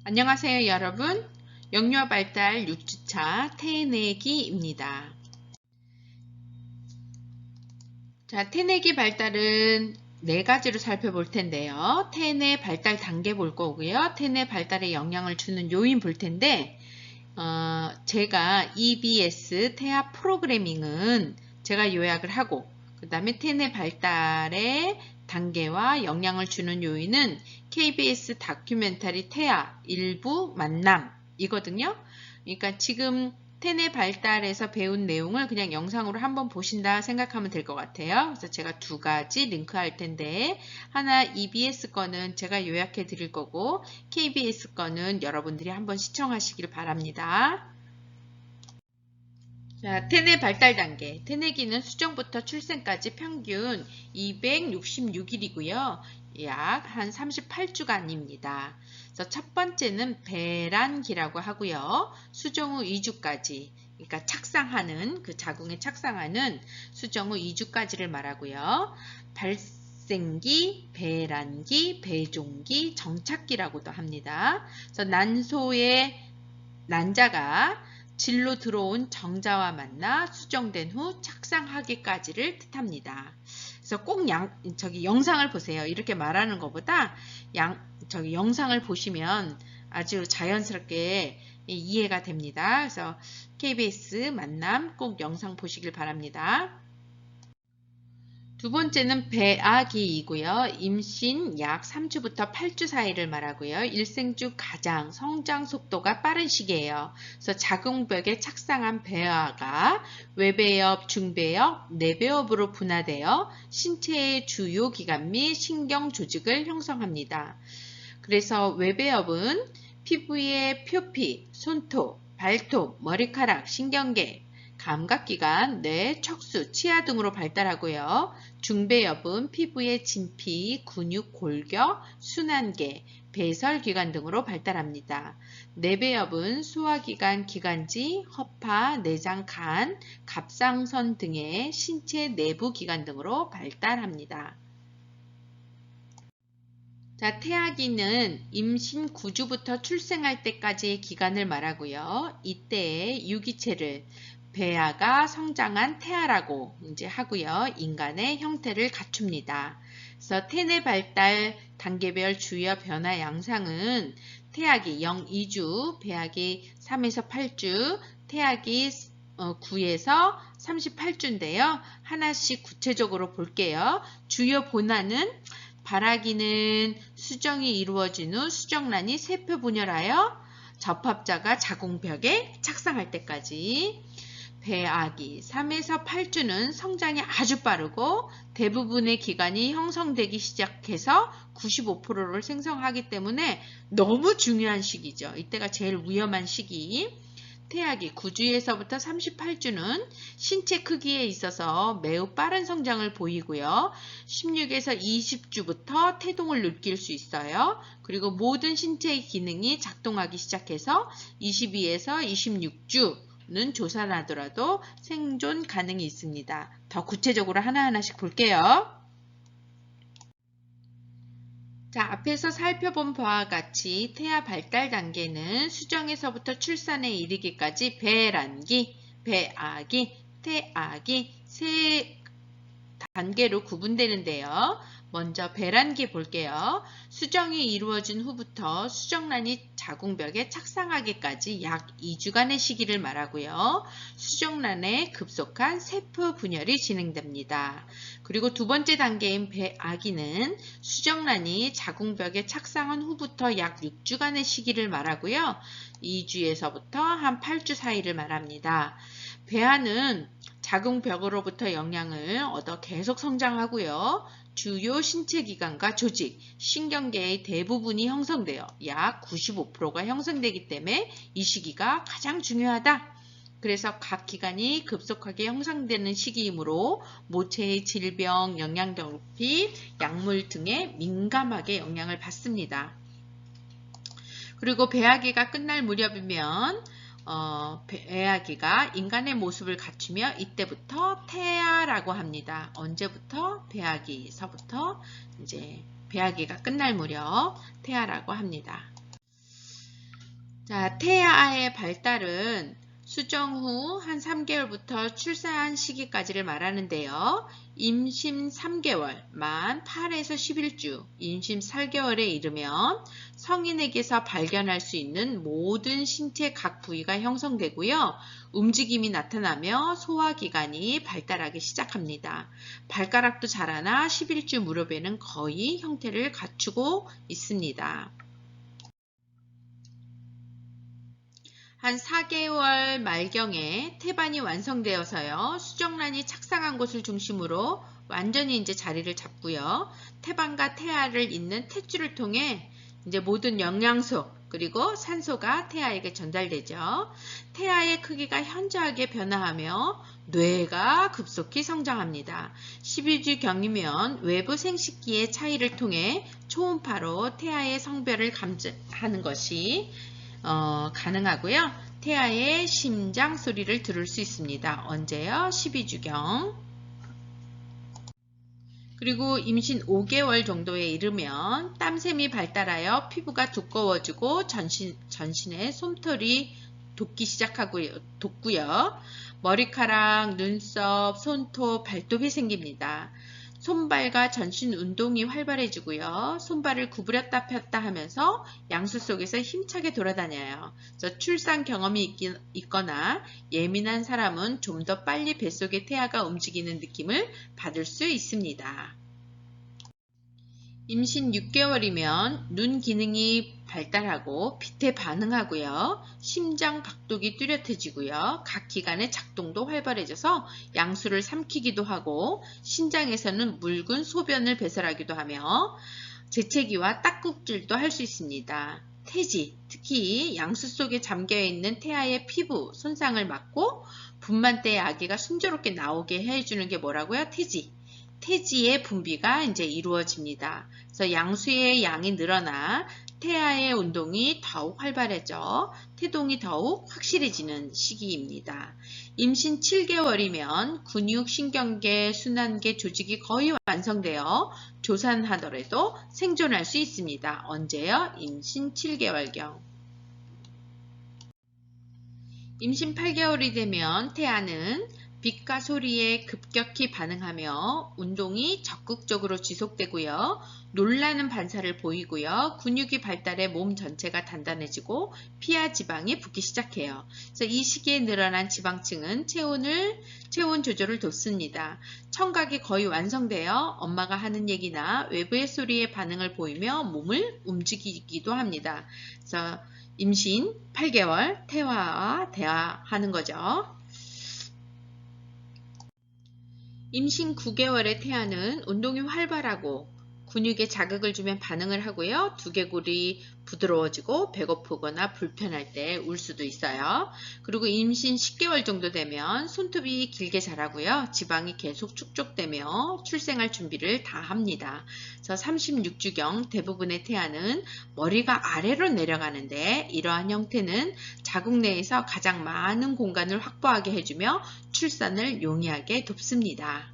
안녕하세요 여러분. 영유아 발달 6주차 태내기입니다. 자, 태내기 발달은 네 가지로 살펴볼 텐데요. 태내 발달 단계 볼 거고요. 태내 발달에 영향을 주는 요인 볼 텐데 제가 EBS 태아 프로그래밍은 제가 요약을 하고 그 다음에 태내 발달의 단계와 영향을 주는 요인은 KBS 다큐멘터리 태아 일부 만남이거든요. 그러니까 지금 태내 발달에서 배운 내용을 그냥 영상으로 한번 보신다 생각하면 될 것 같아요. 그래서 제가 두 가지 링크할 텐데 하나 EBS 거는 제가 요약해 드릴 거고 KBS 거는 여러분들이 한번 시청하시길 바랍니다. 자, 태내 발달 단계. 태내기는 수정부터 출생까지 평균 266일이고요. 약 한 38주간입니다. 그래서 첫 번째는 배란기라고 하고요. 수정 후 2주까지, 그러니까 착상하는, 그 자궁에 착상하는 수정 후 2주까지를 말하고요. 발생기, 배란기, 배종기, 정착기라고도 합니다. 그래서 난소의 난자가 질로 들어온 정자와 만나 수정된 후 착상하기까지를 뜻합니다. 그래서 꼭 영상을 보세요. 이렇게 말하는 것보다 영상을 보시면 아주 자연스럽게 이해가 됩니다. 그래서 KBS 만남 꼭 영상 보시길 바랍니다. 두 번째는 배아기이고요. 임신 약 3주부터 8주 사이를 말하고요. 일생 중 가장 성장 속도가 빠른 시기예요. 그래서 자궁벽에 착상한 배아가 외배엽, 중배엽, 내배엽으로 분화되어 신체의 주요 기관 및 신경 조직을 형성합니다. 그래서 외배엽은 피부의 표피, 손톱, 발톱, 머리카락, 신경계, 감각기관, 뇌, 척수, 치아 등으로 발달하고요. 중배엽은 피부의 진피, 근육, 골격, 순환계, 배설기관 등으로 발달합니다. 내배엽은 소화기관, 기관지, 허파, 내장, 간, 갑상선 등의 신체 내부 기관 등으로 발달합니다. 자, 태아기는 임신 9주부터 출생할 때까지의 기간을 말하고요. 이때의 유기체를 배아가 성장한 태아라고 이제 하고요. 인간의 형태를 갖춥니다. 그래서 태내 발달 단계별 주요 변화 양상은 태아기 0-2주, 배아기 3에서 8주, 태아기 9에서 38주인데요. 하나씩 구체적으로 볼게요. 주요 본화는 발아기는 수정이 이루어진 후 수정란이 세포 분열하여 접합자가 자궁벽에 착상할 때까지. 배아기 3에서 8주는 성장이 아주 빠르고 대부분의 기관이 형성되기 시작해서 95%를 생성하기 때문에 너무 중요한 시기죠. 이때가 제일 위험한 시기. 태아기 9주에서부터 38주는 신체 크기에 있어서 매우 빠른 성장을 보이고요. 16에서 20주부터 태동을 느낄 수 있어요. 그리고 모든 신체의 기능이 작동하기 시작해서 22에서 26주는 조산하더라도 생존 가능이 있습니다. 더 구체적으로 하나하나씩 볼게요. 자, 앞에서 살펴본 바와 같이 태아 발달 단계는 수정에서부터 출산에 이르기까지 배란기, 배아기, 태아기 세 단계로 구분되는데요. 먼저 배란기 볼게요. 수정이 이루어진 후부터 수정란이 자궁벽에 착상하기까지 약 2주간의 시기를 말하고요. 수정란에 급속한 세포 분열이 진행됩니다. 그리고 두 번째 단계인 배아기는 수정란이 자궁벽에 착상한 후부터 약 6주간의 시기를 말하고요. 2주에서부터 한 8주 사이를 말합니다. 배아는 자궁벽으로부터 영향을 얻어 계속 성장하고요. 주요 신체기관과 조직, 신경계의 대부분이 형성되어 약 95%가 형성되기 때문에 이 시기가 가장 중요하다. 그래서 각 기관이 급속하게 형성되는 시기이므로 모체의 질병, 영양결핍, 약물 등에 민감하게 영향을 받습니다. 그리고 배아기가 끝날 무렵이면 배아기가 인간의 모습을 갖추며 이때부터 태아라고 합니다. 언제부터? 배아기서부터 이제 배아기가 끝날 무렵 태아라고 합니다. 자, 태아의 발달은 수정 후 한 3개월부터 출산 시기까지를 말하는데요. 임신 3개월, 만 8에서 11주, 임신 4개월에 이르면 성인에게서 발견할 수 있는 모든 신체 각 부위가 형성되고요. 움직임이 나타나며 소화기관이 발달하기 시작합니다. 발가락도 자라나 11주 무렵에는 거의 형태를 갖추고 있습니다. 한 4개월 말경에 태반이 완성되어서요. 수정란이 착상한 곳을 중심으로 완전히 이제 자리를 잡고요. 태반과 태아를 잇는 탯줄을 통해 이제 모든 영양소 그리고 산소가 태아에게 전달되죠. 태아의 크기가 현저하게 변화하며 뇌가 급속히 성장합니다. 12주경이면 외부 생식기의 차이를 통해 초음파로 태아의 성별을 감지하는 것이 가능하고요. 태아의 심장 소리를 들을 수 있습니다. 언제요? 12주경. 그리고 임신 5개월 정도에 이르면 땀샘이 발달하여 피부가 두꺼워지고 전신에 솜털이 돋고요. 머리카락, 눈썹, 손톱, 발톱이 생깁니다. 손발과 전신 운동이 활발해지고요. 손발을 구부렸다 폈다 하면서 양수 속에서 힘차게 돌아다녀요. 그래서 출산 경험이 있거나 예민한 사람은 좀 더 빨리 뱃속의 태아가 움직이는 느낌을 받을 수 있습니다. 임신 6개월이면 눈 기능이 발달하고 빛에 반응하고요. 심장 박동이 뚜렷해지고요. 각 기관의 작동도 활발해져서 양수를 삼키기도 하고 신장에서는 묽은 소변을 배설하기도 하며 재채기와 딱꾹질도 할 수 있습니다. 태지, 특히 양수 속에 잠겨있는 태아의 피부 손상을 막고 분만 때의 아기가 순조롭게 나오게 해주는 게 뭐라고요? 태지. 태지의 분비가 이제 이루어집니다. 그래서 양수의 양이 늘어나 태아의 운동이 더욱 활발해져 태동이 더욱 확실해지는 시기입니다. 임신 7개월이면 근육, 신경계, 순환계 조직이 거의 완성되어 조산하더라도 생존할 수 있습니다. 언제요? 임신 7개월경. 임신 8개월이 되면 태아는 빛과 소리에 급격히 반응하며 운동이 적극적으로 지속되고요. 놀라는 반사를 보이고요. 근육이 발달해 몸 전체가 단단해지고 피하 지방이 붙기 시작해요. 그래서 이 시기에 늘어난 지방층은 체온 조절을 돕습니다. 청각이 거의 완성되어 엄마가 하는 얘기나 외부의 소리에 반응을 보이며 몸을 움직이기도 합니다. 그래서 임신 8개월 태아와 대화하는 거죠. 임신 9개월의 태아는 운동이 활발하고 근육에 자극을 주면 반응을 하고요. 두개골이 부드러워지고 배고프거나 불편할 때 울 수도 있어요. 그리고 임신 10개월 정도 되면 손톱이 길게 자라고요. 지방이 계속 축적되며 출생할 준비를 다 합니다. 그래서 36주경 대부분의 태아는 머리가 아래로 내려가는데 이러한 형태는 자궁 내에서 가장 많은 공간을 확보하게 해주며 출산을 용이하게 돕습니다.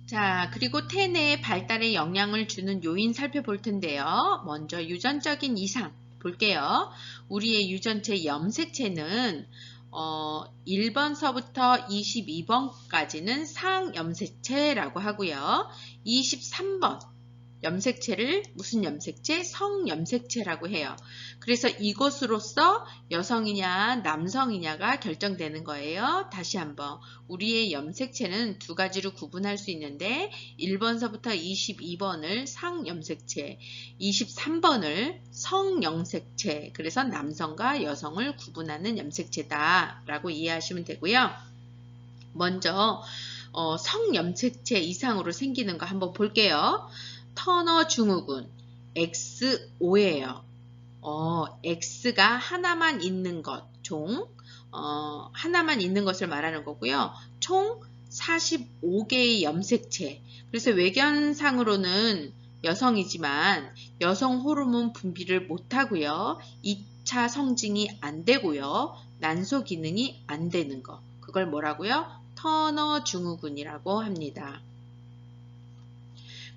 자, 그리고 태내의 발달에 영향을 주는 요인 살펴볼 텐데요. 먼저 유전적인 이상 볼게요. 우리의 유전체 염색체는 1번서부터 22번까지는 상염색체라고 하고요. 23번 염색체를 무슨 염색체? 성염색체라고 해요. 그래서 이것으로서 여성이냐 남성이냐가 결정되는 거예요. 다시 한번 우리의 염색체는 두 가지로 구분할 수 있는데 1번서부터 22번을 상염색체, 23번을 성염색체, 그래서 남성과 여성을 구분하는 염색체다 라고 이해하시면 되고요. 먼저 성염색체 이상으로 생기는 거 한번 볼게요. 터너 증후군 X5예요. X가 하나만 있는 것, 하나만 있는 것을 말하는 거고요. 총 45개의 염색체. 그래서 외견상으로는 여성이지만 여성 호르몬 분비를 못하고요. 2차 성징이 안 되고요. 난소 기능이 안 되는 거. 그걸 뭐라고요? 터너 증후군이라고 합니다.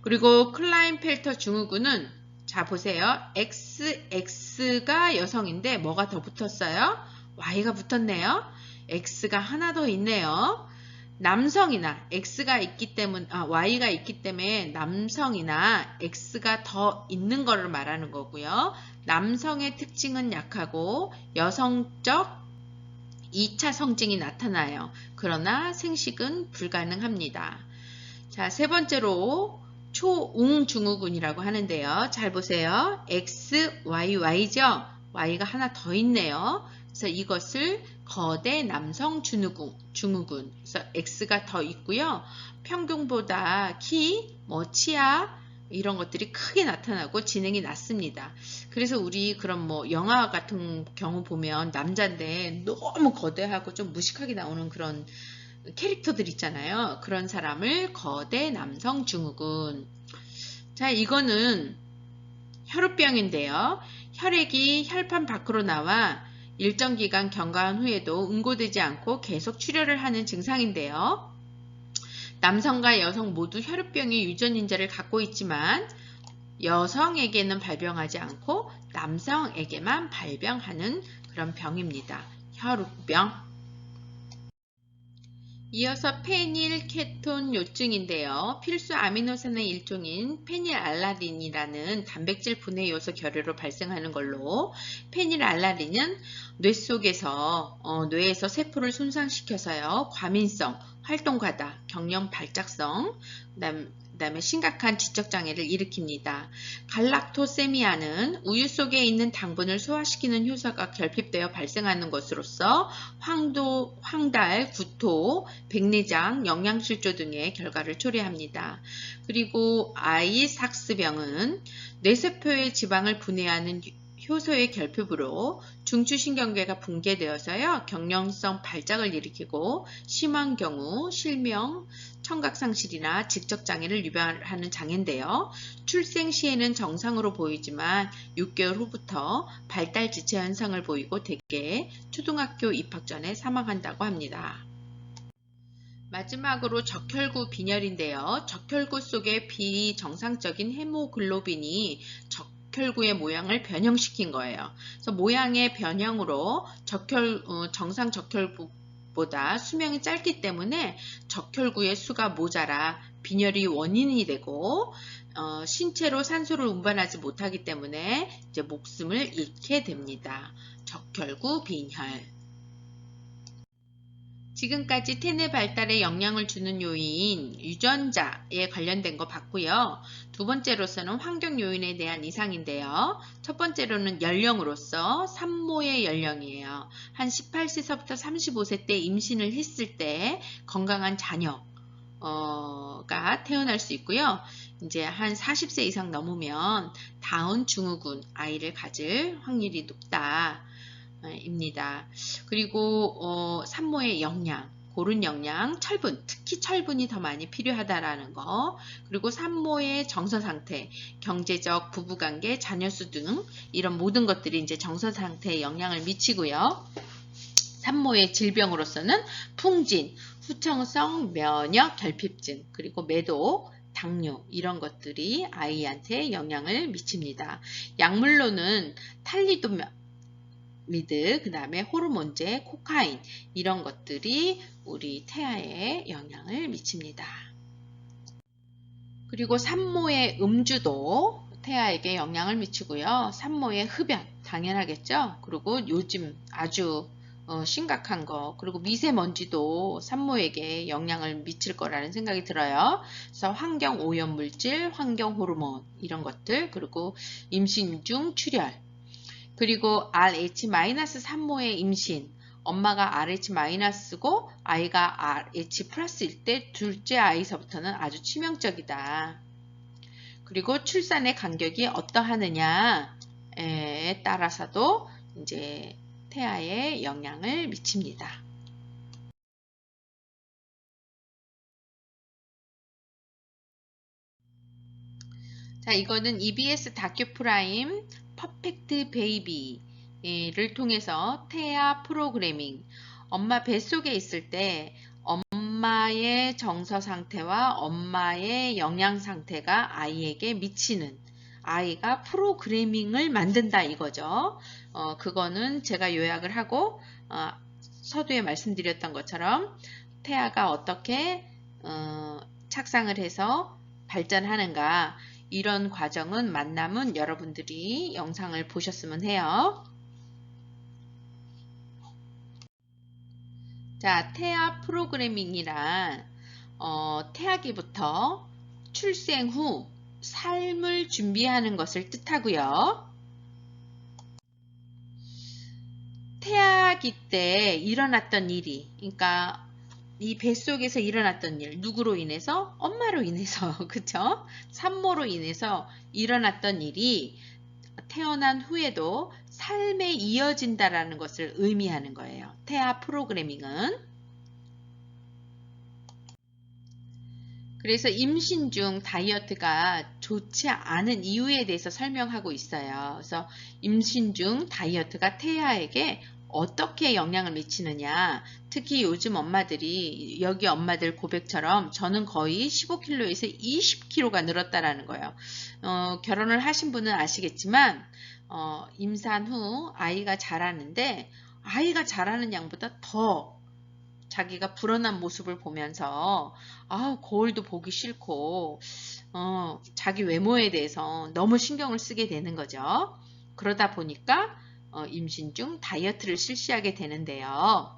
그리고 클라인펠터 증후군은 자, 보세요. X가 여성인데 뭐가 더 붙었어요? Y가 붙었네요. X가 하나 더 있네요. 남성이나 Y가 있기 때문에 남성이나 X가 더 있는 것을 말하는 거고요. 남성의 특징은 약하고 여성적 2차 성징이 나타나요. 그러나 생식은 불가능합니다. 자, 세 번째로 초웅증후군이라고 하는데요. 잘 보세요. X, Y, Y죠? Y가 하나 더 있네요. 그래서 이것을 거대 남성 증후군. 그래서 X가 더 있고요. 평균보다 키, 치아 이런 것들이 크게 나타나고 지능이 낮습니다. 그래서 우리 그런 영화 같은 경우 보면 남자인데 너무 거대하고 좀 무식하게 나오는 그런 캐릭터들 있잖아요. 그런 사람을 거대 남성 증후군. 자, 이거는 혈우병인데요. 혈액이 혈판 밖으로 나와 일정 기간 경과한 후에도 응고되지 않고 계속 출혈을 하는 증상인데요. 남성과 여성 모두 혈우병의 유전인자를 갖고 있지만 여성에게는 발병하지 않고 남성에게만 발병하는 그런 병입니다. 혈우병. 이어서 페닐케톤 요증인데요. 필수 아미노산의 일종인 페닐알라닌이라는 단백질 분해 요소 결여로 발생하는 걸로 페닐알라닌은 뇌에서 세포를 손상시켜서요. 과민성, 활동 과다, 경련 발작성, 그다음에 심각한 지적장애를 일으킵니다. 갈락토세미아는 우유 속에 있는 당분을 소화시키는 효소가 결핍되어 발생하는 것으로서 황달, 구토, 백내장, 영양실조 등의 결과를 초래합니다. 그리고 아이삭스병은 뇌세포의 지방을 분해하는 효소의 결핍으로 중추신경계가 붕괴되어서요. 경련성 발작을 일으키고 심한 경우 실명, 청각상실이나 직적장애를 유발하는 장애인데요. 출생 시에는 정상으로 보이지만 6개월 후부터 발달 지체 현상을 보이고 대개 초등학교 입학 전에 사망한다고 합니다. 마지막으로 적혈구 빈혈인데요. 적혈구 속에 비정상적인 헤모글로빈이 적혈구의 모양을 변형시킨 거예요. 그래서 모양의 변형으로 정상 적혈구보다 수명이 짧기 때문에 적혈구의 수가 모자라 빈혈이 원인이 되고 신체로 산소를 운반하지 못하기 때문에 이제 목숨을 잃게 됩니다. 적혈구 빈혈. 지금까지 태내 발달에 영향을 주는 요인, 유전자에 관련된 거 봤고요. 두 번째로서는 환경 요인에 대한 이상인데요. 첫 번째로는 연령으로서 산모의 연령이에요. 한 18세서부터 35세 때 임신을 했을 때 건강한 자녀가 태어날 수 있고요. 이제 한 40세 이상 넘으면 다운 증후군 아이를 가질 확률이 높다. 입니다. 그리고 산모의 영양, 고른 영양, 철분, 특히 철분이 더 많이 필요하다라는 거. 그리고 산모의 정서 상태, 경제적, 부부관계, 자녀수 등 이런 모든 것들이 이제 정서 상태에 영향을 미치고요. 산모의 질병으로서는 풍진, 후천성 면역 결핍증, 그리고 매독, 당뇨 이런 것들이 아이한테 영향을 미칩니다. 약물로는 탈리도미드, 그 다음에 호르몬제, 코카인 이런 것들이 우리 태아에 영향을 미칩니다. 그리고 산모의 음주도 태아에게 영향을 미치고요. 산모의 흡연 당연하겠죠. 그리고 요즘 아주 심각한 거, 그리고 미세먼지도 산모에게 영향을 미칠 거라는 생각이 들어요. 그래서 환경 오염 물질, 환경 호르몬 이런 것들, 그리고 임신 중 출혈, 그리고 RH- 산모의 임신, 엄마가 RH-고 아이가 RH+일 때 둘째 아이서부터는 아주 치명적이다. 그리고 출산의 간격이 어떠하느냐에 따라서도 이제 태아에 영향을 미칩니다. 자, 이거는 EBS 다큐프라임 퍼펙트 베이비를 통해서 태아 프로그래밍, 엄마 뱃속에 있을 때 엄마의 정서 상태와 엄마의 영양 상태가 아이에게 미치는, 아이가 프로그래밍을 만든다 이거죠. 그거는 제가 요약을 하고 서두에 말씀드렸던 것처럼 태아가 어떻게 착상을 해서 발전하는가, 이런 과정은 만남은 여러분들이 영상을 보셨으면 해요. 자, 태아 프로그래밍이란 태아기부터 출생 후 삶을 준비하는 것을 뜻하고요. 태아기 때 일어났던 일이, 그러니까 이 뱃속에서 일어났던 일, 누구로 인해서? 엄마로 인해서, 그쵸? 산모로 인해서 일어났던 일이 태어난 후에도 삶에 이어진다라는 것을 의미하는 거예요. 태아 프로그래밍은. 그래서 임신 중 다이어트가 좋지 않은 이유에 대해서 설명하고 있어요. 그래서 임신 중 다이어트가 태아에게 어떻게 영향을 미치느냐. 특히 요즘 엄마들이, 여기 엄마들 고백처럼 저는 거의 15kg에서 20kg가 늘었다라는 거예요. 결혼을 하신 분은 아시겠지만 임산 후 아이가 자라는데 아이가 자라는 양보다 더 자기가 불어난 모습을 보면서 거울도 보기 싫고 자기 외모에 대해서 너무 신경을 쓰게 되는 거죠. 그러다 보니까 임신 중 다이어트를 실시하게 되는데요.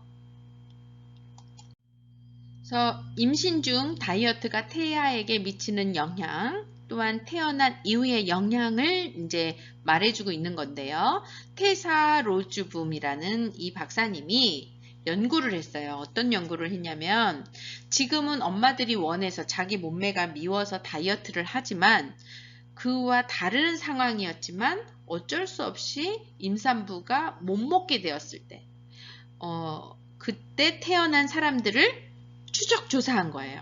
그래서 임신 중 다이어트가 태아에게 미치는 영향, 또한 태어난 이후의 영향을 이제 말해주고 있는 건데요. 테사 로즈붐이라는 이 박사님이 연구를 했어요. 어떤 연구를 했냐면, 지금은 엄마들이 원해서 자기 몸매가 미워서 다이어트를 하지만 그와 다른 상황이었지만 어쩔 수 없이 임산부가 못 먹게 되었을 때 그때 태어난 사람들을 추적 조사한 거예요.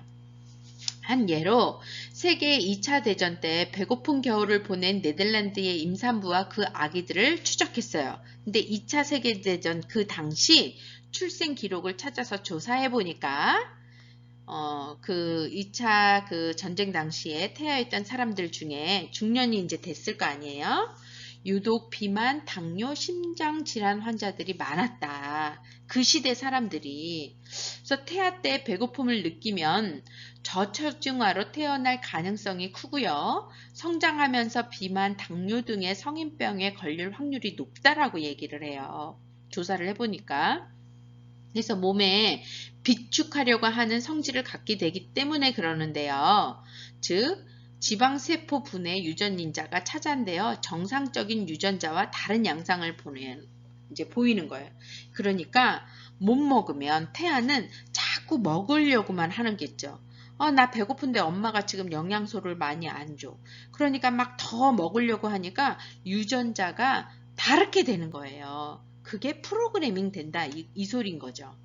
한 예로 세계 2차 대전 때 배고픈 겨울을 보낸 네덜란드의 임산부와 그 아기들을 추적했어요. 근데 2차 세계대전 그 당시 출생 기록을 찾아서 조사해 보니까 그 2차 그 전쟁 당시에 태아했던 사람들 중에 중년이 이제 됐을 거 아니에요. 유독 비만, 당뇨, 심장 질환 환자들이 많았다. 그 시대 사람들이. 그래서 태아 때 배고픔을 느끼면 저체중아로 태어날 가능성이 크고요. 성장하면서 비만, 당뇨 등의 성인병에 걸릴 확률이 높다라고 얘기를 해요. 조사를 해보니까. 그래서 몸에 비축하려고 하는 성질을 갖게 되기 때문에 그러는데요. 즉 지방세포 분해 유전인자가 차단되어 정상적인 유전자와 다른 양상을 보이는 거예요. 그러니까 못 먹으면 태아는 자꾸 먹으려고만 하는겠죠. 나 배고픈데 엄마가 지금 영양소를 많이 안 줘. 그러니까 막 더 먹으려고 하니까 유전자가 다르게 되는 거예요. 그게 프로그래밍 된다 이 소리인 거죠.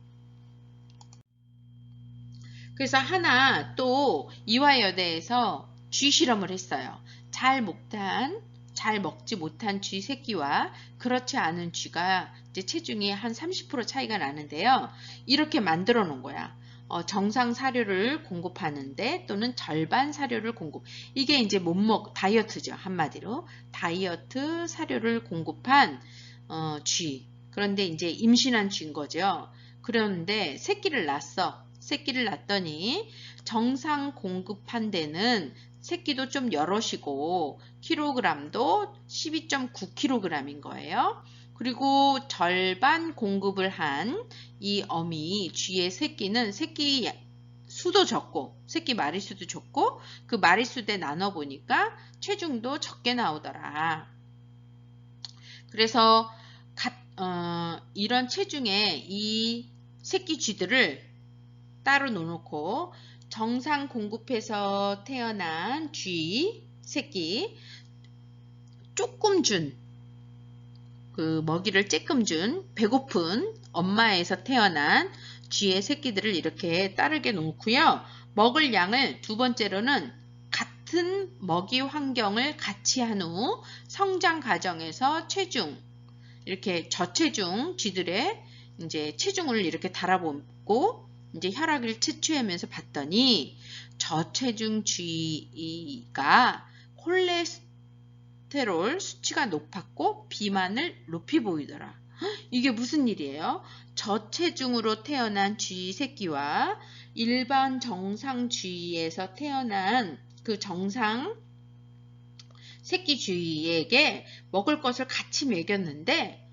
그래서 하나 또 이화여대에서 쥐 실험을 했어요. 잘 먹지 못한 쥐 새끼와 그렇지 않은 쥐가 이제 체중이 한 30% 차이가 나는데요. 이렇게 만들어 놓은 거야. 정상 사료를 공급하는데 또는 절반 사료를 이게 이제 다이어트죠. 한마디로 다이어트 사료를 공급한 쥐. 그런데 이제 임신한 쥐인 거죠. 그런데 새끼를 낳았더니 정상 공급한 데는 새끼도 좀 여럿이고 킬로그램도 12.9kg인 거예요. 그리고 절반 공급을 한 이 어미 쥐의 새끼는 새끼 수도 적고 새끼 마리수도 적고 그 마리수대 나눠보니까 체중도 적게 나오더라. 그래서 이런 체중의 이 새끼 쥐들을 따로 놓고 정상 공급해서 태어난 쥐 새끼 조금 그 먹이를 조금 준 배고픈 엄마에서 태어난 쥐의 새끼들을 이렇게 따르게 놓고요. 먹을 양을 두 번째로는 같은 먹이 환경을 같이 한 후 성장 과정에서 이렇게 저체중 쥐들의 이제 체중을 이렇게 달아보고 이제 혈압을 채취하면서 봤더니 저체중 쥐가 콜레스테롤 수치가 높았고 비만을 높이 보이더라. 이게 무슨 일이에요? 저체중으로 태어난 쥐 새끼와 일반 정상 쥐에서 태어난 그 정상 새끼 쥐에게 먹을 것을 같이 먹였는데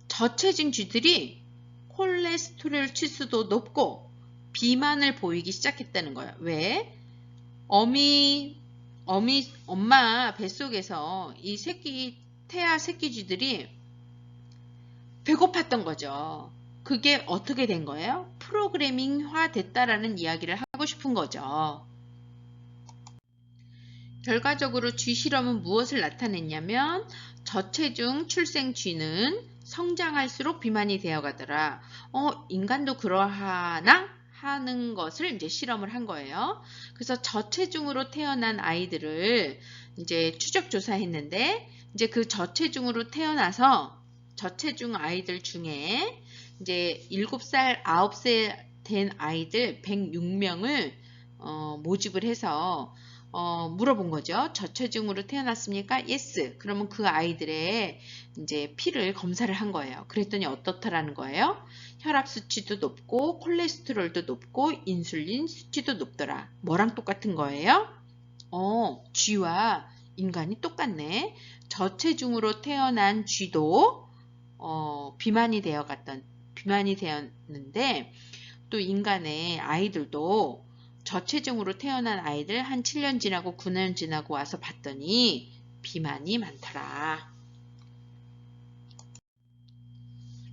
저체중 쥐들이 콜레스테롤 치수도 높고 비만을 보이기 시작했다는 거예요. 왜? 엄마 뱃속에서 이 태아 새끼쥐들이 배고팠던 거죠. 그게 어떻게 된 거예요? 프로그래밍화 됐다라는 이야기를 하고 싶은 거죠. 결과적으로 쥐 실험은 무엇을 나타냈냐면 저체중 출생 쥐는 성장할수록 비만이 되어가더라. 인간도 그러하나? 하는 것을 이제 실험을 한 거예요. 그래서 저체중으로 태어난 아이들을 이제 추적 조사했는데 이제 그 저체중으로 태어나서 저체중 아이들 중에 이제 7살, 9살 된 아이들 106명을 모집을 해서 물어본 거죠. 저체중으로 태어났습니까? Yes. 그러면 그 아이들의 이제 피를 검사를 한 거예요. 그랬더니 어떻다라는 거예요? 혈압 수치도 높고 콜레스테롤도 높고 인슐린 수치도 높더라. 뭐랑 똑같은 거예요? 쥐와 인간이 똑같네. 저체중으로 태어난 쥐도 비만이 되었는데 또 인간의 아이들도 저체중으로 태어난 아이들 한 7년 지나고 9년 지나고 와서 봤더니 비만이 많더라.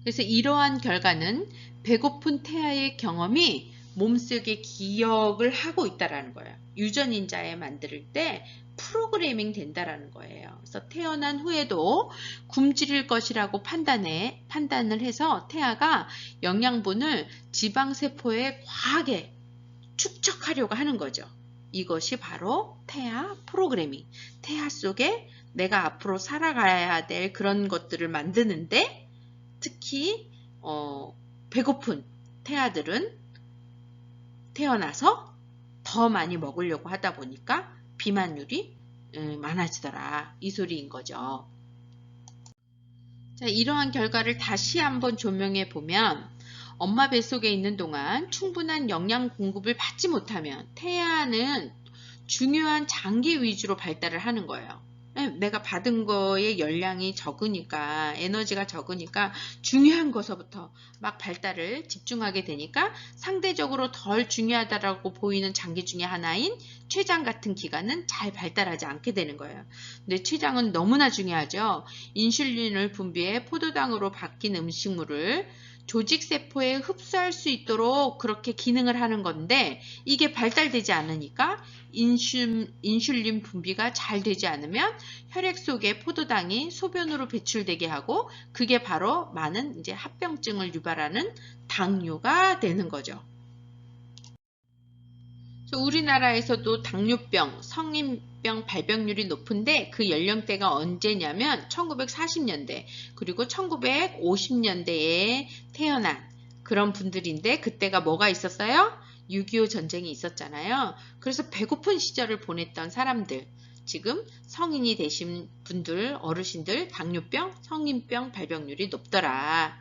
그래서 이러한 결과는 배고픈 태아의 경험이 몸속에 기억을 하고 있다라는 거예요. 유전인자에 만들 때 프로그래밍 된다라는 거예요. 그래서 태어난 후에도 굶주릴 것이라고 판단을 해서 태아가 영양분을 지방세포에 과하게 축적하려고 하는 거죠. 이것이 바로 태아 프로그래밍. 태아 속에 내가 앞으로 살아가야 될 그런 것들을 만드는데 특히 배고픈 태아들은 태어나서 더 많이 먹으려고 하다 보니까 비만율이 많아지더라. 이 소리인 거죠. 자, 이러한 결과를 다시 한번 조명해 보면 엄마 뱃속에 있는 동안 충분한 영양 공급을 받지 못하면 태아는 중요한 장기 위주로 발달을 하는 거예요. 내가 받은 거의 열량이 적으니까 에너지가 적으니까 중요한 것서부터 막 발달을 집중하게 되니까 상대적으로 덜 중요하다라고 보이는 장기 중에 하나인 췌장 같은 기관은 잘 발달하지 않게 되는 거예요. 근데 췌장은 너무나 중요하죠. 인슐린을 분비해 포도당으로 바뀐 음식물을 조직세포에 흡수할 수 있도록 그렇게 기능을 하는 건데 이게 발달되지 않으니까 인슐린 분비가 잘 되지 않으면 혈액 속에 포도당이 소변으로 배출되게 하고 그게 바로 많은 이제 합병증을 유발하는 당뇨가 되는 거죠. 우리나라에서도 당뇨병, 성인병 발병률이 높은데 그 연령대가 언제냐면 1940년대 그리고 1950년대에 태어난 그런 분들인데 그때가 뭐가 있었어요? 6.25 전쟁이 있었잖아요. 그래서 배고픈 시절을 보냈던 사람들 지금 성인이 되신 분들, 어르신들 당뇨병, 성인병 발병률이 높더라.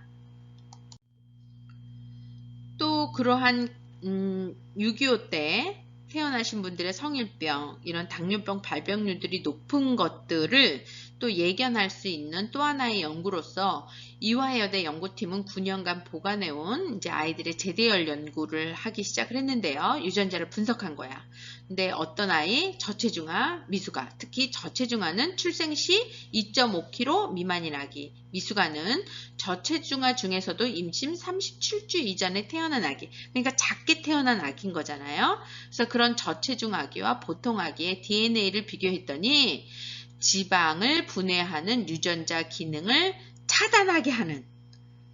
또 그러한 6.25 때 태어나신 분들의 성인병, 이런 당뇨병 발병률들이 높은 것들을 또 예견할 수 있는 또 하나의 연구로서 이화여대 연구팀은 9년간 보관해온 이제 아이들의 제대열 연구를 하기 시작을 했는데요. 유전자를 분석한 거야. 근데 어떤 아이, 저체중아, 미숙아, 특히 저체중아는 출생 시 2.5kg 미만인 아기, 미숙아는 저체중아 중에서도 임신 37주 이전에 태어난 아기, 그러니까 작게 태어난 아기인 거잖아요. 그래서 그런 저체중 아기와 보통 아기의 DNA를 비교했더니 지방을 분해하는 유전자 기능을 차단하게 하는,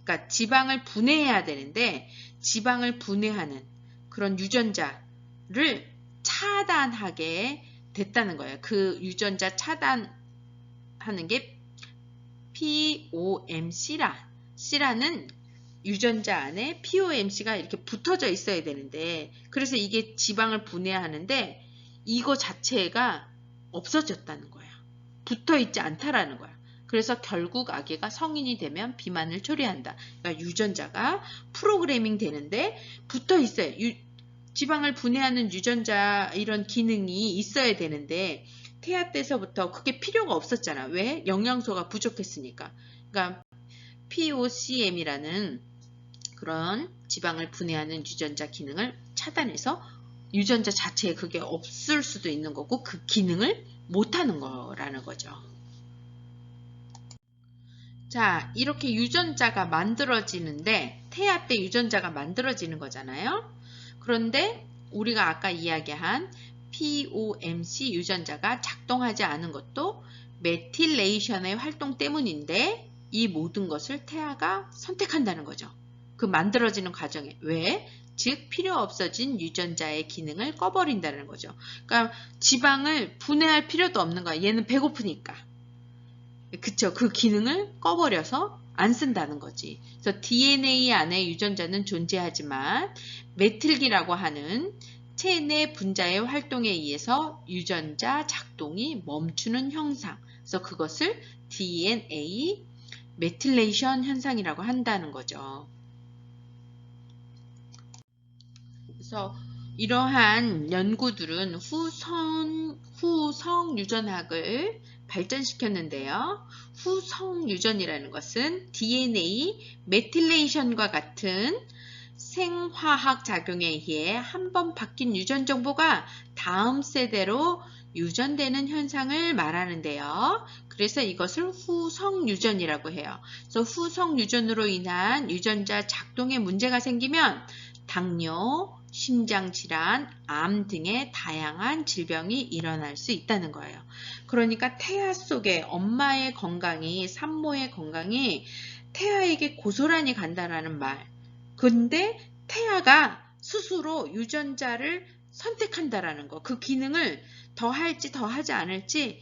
그러니까 지방을 분해해야 되는데 지방을 분해하는 그런 유전자를 차단하게 됐다는 거예요. 그 유전자 차단하는 게 POMC라는 유전자 안에 POMC가 이렇게 붙어져 있어야 되는데 그래서 이게 지방을 분해하는데 이거 자체가 없어졌다는 거예요. 붙어 있지 않다라는 거야. 그래서 결국 아기가 성인이 되면 비만을 초래한다. 그러니까 유전자가 프로그래밍 되는데 붙어 있어요. 지방을 분해하는 유전자 이런 기능이 있어야 되는데 태아 때서부터 그게 필요가 없었잖아. 왜? 영양소가 부족했으니까. 그러니까 POCM이라는 그런 지방을 분해하는 유전자 기능을 차단해서 유전자 자체에 그게 없을 수도 있는 거고 그 기능을 못하는 거라는 거죠. 자, 이렇게 유전자가 만들어지는데 태아 때 유전자가 만들어지는 거잖아요. 그런데 우리가 아까 이야기한 POMC 유전자가 작동하지 않은 것도 메틸레이션의 활동 때문인데 이 모든 것을 태아가 선택한다는 거죠. 그 만들어지는 과정에. 왜? 즉 필요 없어진 유전자의 기능을 꺼버린다는 거죠. 그러니까 지방을 분해할 필요도 없는 거야. 얘는 배고프니까. 그쵸. 그 기능을 꺼버려서 안 쓴다는 거지. 그래서 DNA 안에 유전자는 존재하지만 메틸기라고 하는 체내 분자의 활동에 의해서 유전자 작동이 멈추는 현상. 그래서 그것을 DNA 메틸레이션 현상이라고 한다는 거죠. 그래서 이러한 연구들은 후성 유전학을 발전시켰는데요. 후성 유전이라는 것은 DNA 메틸레이션과 같은 생화학 작용에 의해 한 번 바뀐 유전 정보가 다음 세대로 유전되는 현상을 말하는데요. 그래서 이것을 후성 유전이라고 해요. 그래서 후성 유전으로 인한 유전자 작동에 문제가 생기면 당뇨, 심장질환, 암 등의 다양한 질병이 일어날 수 있다는 거예요. 그러니까 태아 속에 엄마의 건강이, 산모의 건강이 태아에게 고스란히 간다라는 말. 근데 태아가 스스로 유전자를 선택한다라는 거. 그 기능을 더 할지 더 하지 않을지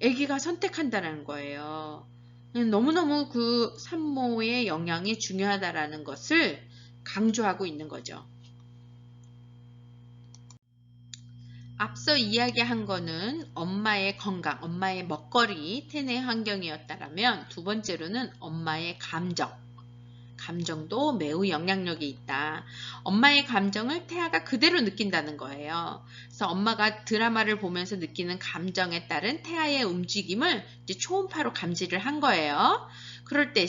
아기가 선택한다는 거예요. 너무너무 그 산모의 영향이 중요하다라는 것을 강조하고 있는 거죠. 앞서 이야기한 거는 엄마의 건강, 엄마의 먹거리, 태내 환경이었다면 두 번째로는 엄마의 감정. 감정도 매우 영향력이 있다. 엄마의 감정을 태아가 그대로 느낀다는 거예요. 그래서 엄마가 드라마를 보면서 느끼는 감정에 따른 태아의 움직임을 이제 초음파로 감지를 한 거예요. 그럴 때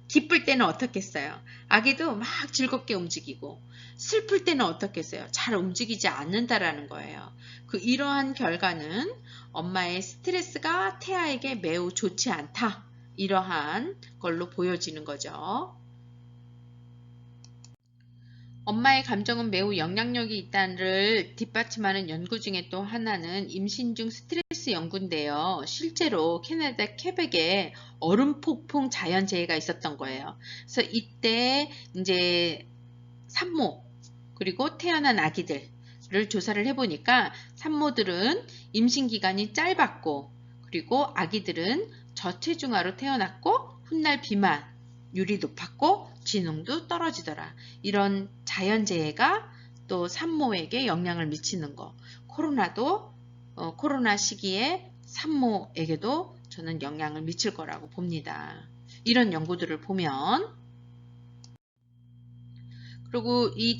기쁠 때는 어떻겠어요? 아기도 막 즐겁게 움직이고 슬플 때는 어떻겠어요? 잘 움직이지 않는다라는 거예요. 이러한 결과는 엄마의 스트레스가 태아에게 매우 좋지 않다. 이러한 걸로 보여지는 거죠. 엄마의 감정은 매우 영향력이 있다를 뒷받침하는 연구 중에 또 하나는 임신 중 스트레스 연구인데요. 실제로 캐나다 퀘벡에 얼음 폭풍 자연재해가 있었던 거예요. 그래서 이때 이제 산모 그리고 태어난 아기들을 조사를 해보니까 산모들은 임신 기간이 짧았고 그리고 아기들은 저체중아로 태어났고 훗날 비만율이 높았고 지능도 떨어지더라. 이런 자연재해가 또 산모에게 영향을 미치는 거. 코로나 시기에 산모에게도 저는 영향을 미칠 거라고 봅니다. 이런 연구들을 보면 그리고 이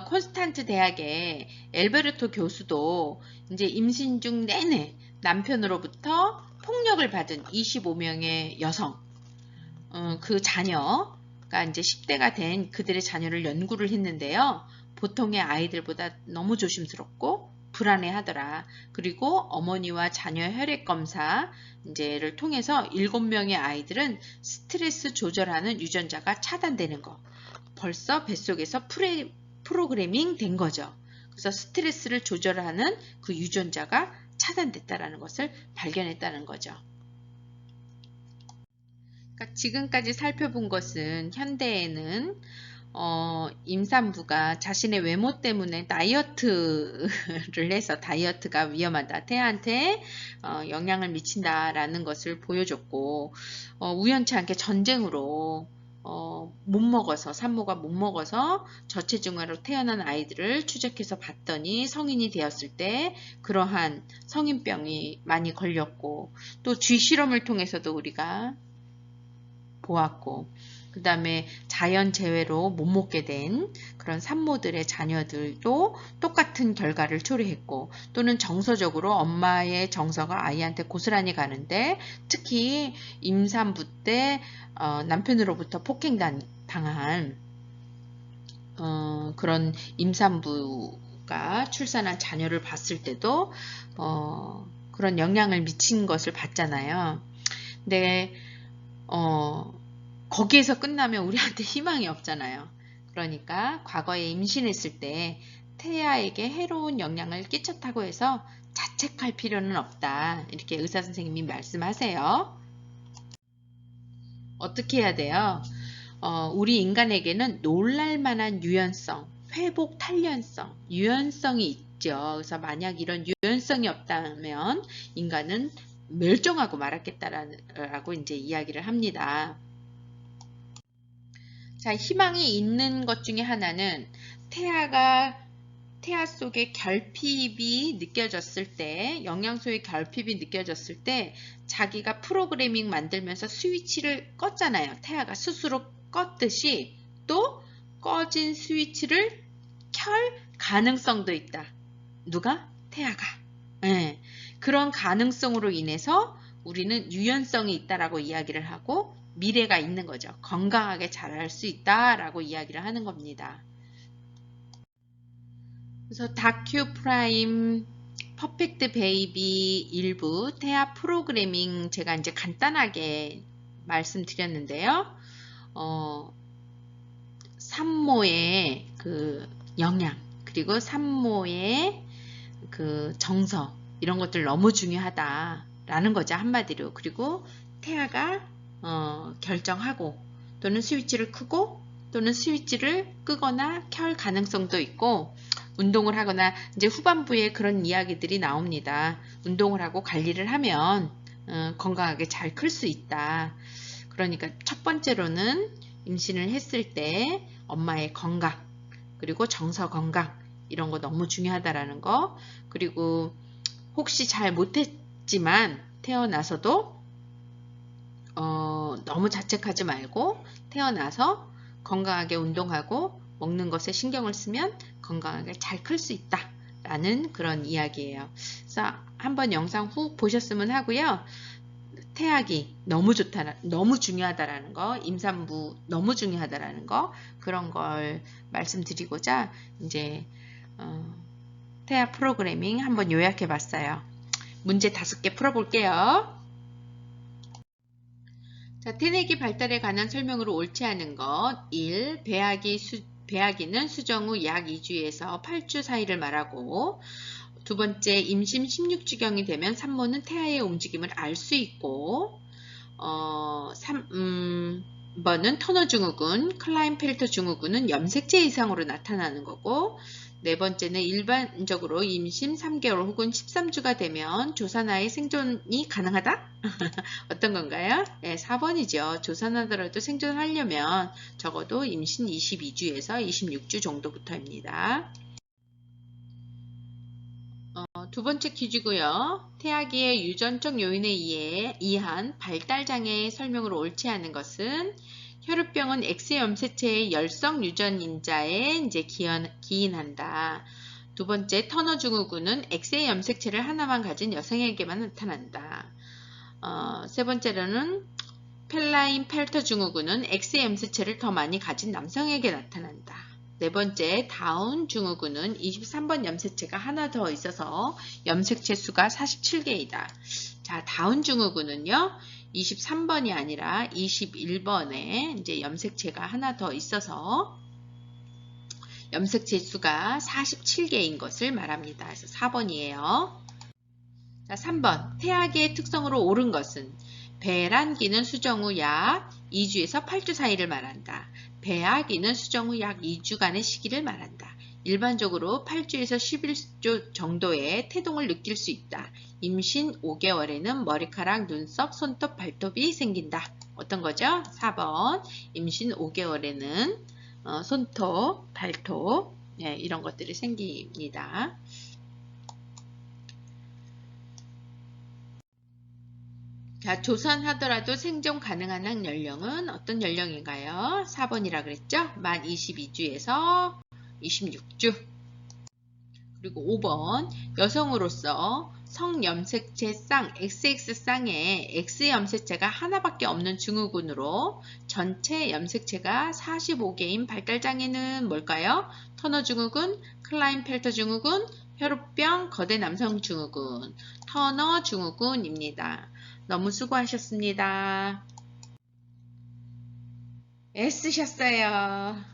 콘스탄트 대학의 엘베르토 교수도 이제 임신 중 내내 남편으로부터 폭력을 받은 25명의 여성 그 자녀가 이제 10대가 된 그들의 자녀를 연구를 했는데요. 보통의 아이들보다 너무 조심스럽고 불안해하더라. 그리고 어머니와 자녀 혈액 검사 이제를 통해서 7명의 아이들은 스트레스 조절하는 유전자가 차단되는 거. 벌써 뱃속에서 프로그래밍 된 거죠. 그래서 스트레스를 조절하는 그 유전자가 차단됐다는 것을 발견했다는 거죠. 그러니까 지금까지 살펴본 것은 현대에는 임산부가 자신의 외모 때문에 다이어트를 해서 다이어트가 위험하다. 태아한테 영향을 미친다라는 것을 보여줬고 우연치 않게 전쟁으로 못 먹어서, 산모가 못 먹어서 저체중아로 태어난 아이들을 추적해서 봤더니 성인이 되었을 때 그러한 성인병이 많이 걸렸고, 또 쥐 실험을 통해서도 우리가 보았고, 그 다음에 자연 재해로 못 먹게 된 그런 산모들의 자녀들도 똑같은 결과를 초래했고, 또는 정서적으로 엄마의 정서가 아이한테 고스란히 가는데, 특히 임산부 때 남편으로부터 폭행당한 그런 임산부가 출산한 자녀를 봤을 때도 그런 영향을 미친 것을 봤잖아요. 근데 거기에서 끝나면 우리한테 희망이 없잖아요. 그러니까 과거에 임신했을 때 태아에게 해로운 영향을 끼쳤다고 해서 자책할 필요는 없다. 이렇게 의사 선생님이 말씀하세요. 어떻게 해야 돼요? 우리 인간에게는 놀랄만한 유연성, 회복 탄련성, 유연성이 있죠. 그래서 만약 이런 유연성이 없다면 인간은 멸종하고 말았겠다라고 이제 이야기를 합니다. 자, 희망이 있는 것 중에 하나는 태아 속에 결핍이 느껴졌을 때, 영양소의 결핍이 느껴졌을 때 자기가 프로그래밍 만들면서 스위치를 껐잖아요. 태아가 스스로 껐듯이 또 꺼진 스위치를 켤 가능성도 있다. 누가? 태아가. 네. 그런 가능성으로 인해서 우리는 유연성이 있다라고 이야기를 하고 미래가 있는 거죠. 건강하게 자랄 수 있다라고 이야기를 하는 겁니다. 그래서 다큐 프라임 퍼펙트 베이비 일부 태아 프로그래밍 제가 이제 간단하게 말씀드렸는데요. 산모의 그 영양, 그리고 산모의 그 정서, 이런 것들 너무 중요하다라는 거죠, 한마디로. 그리고 태아가 결정하고 또는 스위치를 끄고 또는 스위치를 끄거나 켤 가능성도 있고, 운동을 하거나 이제 후반부에 그런 이야기들이 나옵니다. 운동을 하고 관리를 하면 건강하게 잘 클 수 있다. 그러니까 첫 번째로는 임신을 했을 때 엄마의 건강, 그리고 정서 건강, 이런 거 너무 중요하다라는 거. 그리고 혹시 잘 못했지만 태어나서도 너무 자책하지 말고 태어나서 건강하게 운동하고 먹는 것에 신경을 쓰면 건강하게 잘 클 수 있다 라는 그런 이야기예요. 그래서 한번 영상 후 보셨으면 하고요. 태아기 너무 좋다, 너무 중요하다라는 거, 임산부 너무 중요하다라는 거, 그런 걸 말씀드리고자 이제 태아 프로그래밍 한번 요약해 봤어요. 문제 5개 풀어볼게요. 자, 태내기 발달에 관한 설명으로 옳지 않은 것. 1. 배아기는 수정 후 약 2주에서 8주 사이를 말하고, 두 번째, 임신 16주경이 되면 산모는 태아의 움직임을 알 수 있고, 3번은 터너 증후군, 클라인펠터 증후군은 염색체 이상으로 나타나는 거고, 네 번째는 일반적으로 임신 3개월 혹은 13주가 되면 조산아의 생존이 가능하다? 어떤 건가요? 네, 4번이죠. 조산하더라도 생존하려면 적어도 임신 22주에서 26주 정도부터입니다. 두 번째 퀴즈고요. 태아기의 유전적 요인에 의한 발달장애의 설명으로 옳지 않은 것은 혈우병은 X 염색체의 열성 유전인자에 이제 기인한다. 두 번째, 터너 증후군은 X의 염색체를 하나만 가진 여성에게만 나타난다. 세 번째로는 클라인펠터 증후군은 X의 염색체를 더 많이 가진 남성에게 나타난다. 네 번째, 다운 증후군은 23번 염색체가 하나 더 있어서 염색체 수가 47개이다. 자, 다운 증후군은요, 23번이 아니라 21번에 이제 염색체가 하나 더 있어서 염색체 수가 47개인 것을 말합니다. 그래서 4번이에요. 자, 3번. 태아기의 특성으로 옳은 것은 배란기는 수정 후 약 2주에서 8주 사이를 말한다. 배아기는 수정 후 약 2주간의 시기를 말한다. 일반적으로 8주에서 11주 정도의 태동을 느낄 수 있다. 임신 5개월에는 머리카락, 눈썹, 손톱, 발톱이 생긴다. 어떤 거죠? 4번 임신 5개월에는 손톱, 발톱 예, 이런 것들이 생깁니다. 자, 조선하더라도 생존 가능한 연령은 어떤 연령인가요? 4번이라 그랬죠? 만 22주에서 26주. 그리고 5번 여성으로서 성염색체 쌍 XX쌍에 X염색체가 하나밖에 없는 증후군으로 전체 염색체가 45개인 발달장애는 뭘까요? 터너 증후군, 클라인펠터 증후군, 혈우병, 거대 남성 증후군, 터너 증후군입니다. 너무 수고하셨습니다. 애쓰셨어요.